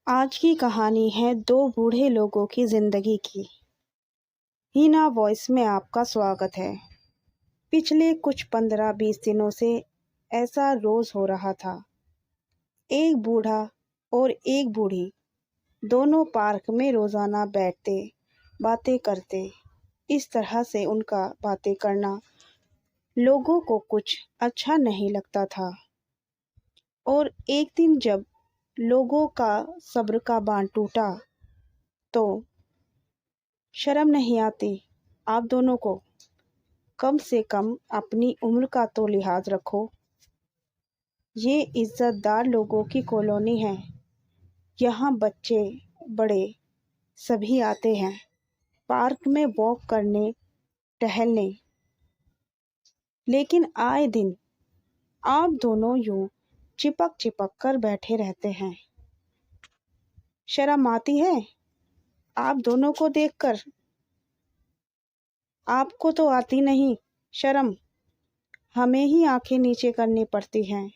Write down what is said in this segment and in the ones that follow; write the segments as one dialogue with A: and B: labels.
A: आज की कहानी है दो बूढ़े लोगों की जिंदगी की। हीना वॉइस में आपका स्वागत है। पिछले कुछ 15-20 दिनों से ऐसा रोज हो रहा था। एक बूढ़ा और एक बूढ़ी दोनों पार्क में रोजाना बैठते बातें करते। इस तरह से उनका बातें करना लोगों को कुछ अच्छा नहीं लगता था। और एक दिन जब लोगों का सब्र का बांध टूटा तो शर्म नहीं आती आप दोनों को? कम से कम अपनी उम्र का तो लिहाज रखो। ये इज्जतदार लोगों की कॉलोनी है। यहाँ बच्चे बड़े सभी आते हैं पार्क में वॉक करने टहलने, लेकिन आए दिन आप दोनों यूं चिपक चिपक कर बैठे रहते हैं। शर्म आती है आप दोनों को देखकर? आपको तो आती नहीं शर्म, हमें ही आंखें नीचे करनी पड़ती हैं।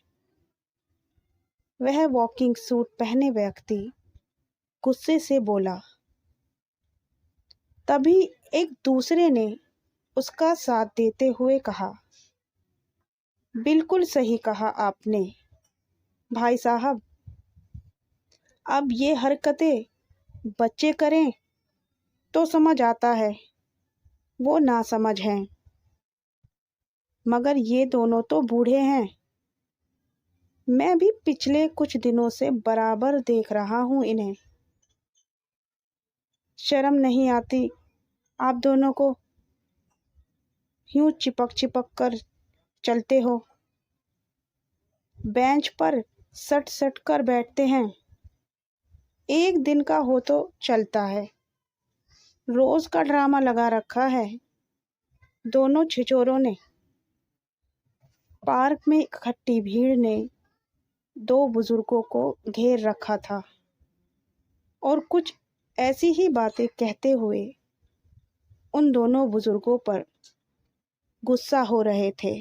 A: वह वॉकिंग सूट पहने व्यक्ति गुस्से से बोला। तभी एक दूसरे ने उसका साथ देते हुए कहा, बिल्कुल सही कहा आपने भाई साहब। अब ये हरकतें बच्चे करें तो समझ आता है, वो ना समझ हैं, मगर ये दोनों तो बूढ़े हैं। मैं भी पिछले कुछ दिनों से बराबर देख रहा हूं इन्हें। शर्म नहीं आती आप दोनों को? यूं चिपक चिपक कर चलते हो, बेंच पर सट सट कर बैठते हैं। एक दिन का हो तो चलता है, रोज का ड्रामा लगा रखा है दोनों छिछोरों ने। पार्क में इकट्ठी भीड़ ने दो बुजुर्गों को घेर रखा था और कुछ ऐसी ही बातें कहते हुए उन दोनों बुजुर्गों पर गुस्सा हो रहे थे।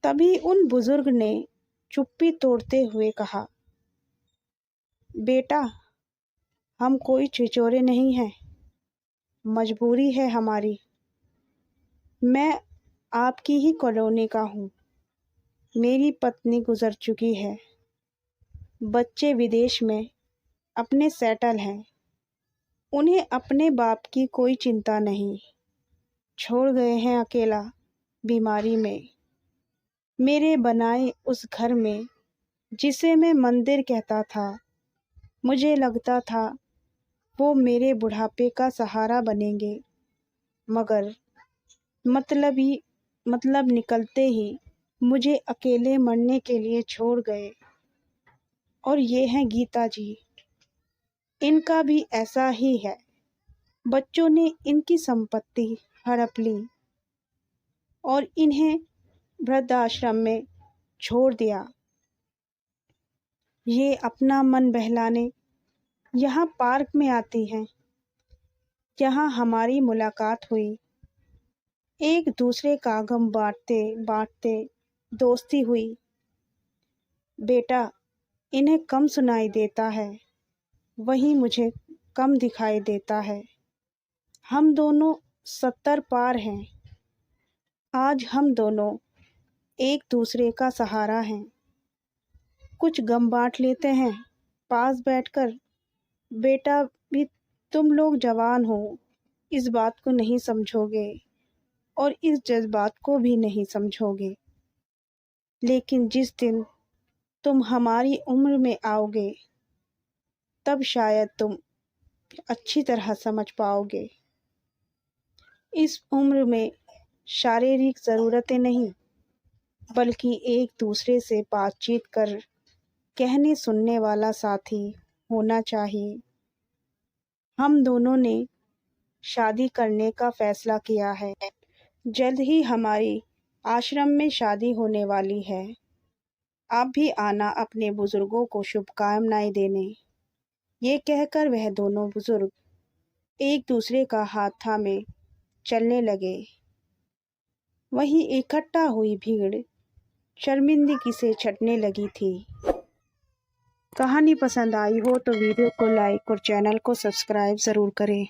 A: तभी उन बुजुर्ग ने चुप्पी तोड़ते हुए कहा, बेटा हम कोई छिछोरे नहीं हैं, मजबूरी है हमारी। मैं आपकी ही कॉलोनी का हूँ। मेरी पत्नी गुजर चुकी है, बच्चे विदेश में अपने सेटल हैं। उन्हें अपने बाप की कोई चिंता नहीं, छोड़ गए हैं अकेला बीमारी में, मेरे बनाए उस घर में जिसे मैं मंदिर कहता था। मुझे लगता था वो मेरे बुढ़ापे का सहारा बनेंगे, मगर मतलब निकलते ही मुझे अकेले मरने के लिए छोड़ गए। और ये हैं गीता जी, इनका भी ऐसा ही है। बच्चों ने इनकी संपत्ति हड़प ली और इन्हें वृद्धाश्रम में छोड़ दिया। ये अपना मन बहलाने यहाँ पार्क में आती हैं। यहाँ हमारी मुलाकात हुई, एक दूसरे का गम बांटते बांटते दोस्ती हुई। बेटा इन्हें कम सुनाई देता है, वही मुझे कम दिखाई देता है। हम दोनों 70 पार हैं। आज हम दोनों एक दूसरे का सहारा हैं। कुछ गम बांट लेते हैं पास बैठकर। बेटा भी तुम लोग जवान हो, इस बात को नहीं समझोगे और इस जज्बात को भी नहीं समझोगे, लेकिन जिस दिन तुम हमारी उम्र में आओगे तब शायद तुम अच्छी तरह समझ पाओगे। इस उम्र में शारीरिक ज़रूरतें नहीं, बल्कि एक दूसरे से बातचीत कर कहने सुनने वाला साथी होना चाहिए। हम दोनों ने शादी करने का फैसला किया है। जल्द ही हमारी आश्रम में शादी होने वाली है। आप भी आना अपने बुजुर्गों को शुभकामनाएं देने। ये कहकर वह दोनों बुजुर्ग एक दूसरे का हाथ थामे चलने लगे। वहीं इकट्ठा हुई भीड़ शर्मिंदगी से छटने लगी थी। कहानी पसंद आई हो तो वीडियो को लाइक और चैनल को सब्सक्राइब ज़रूर करें।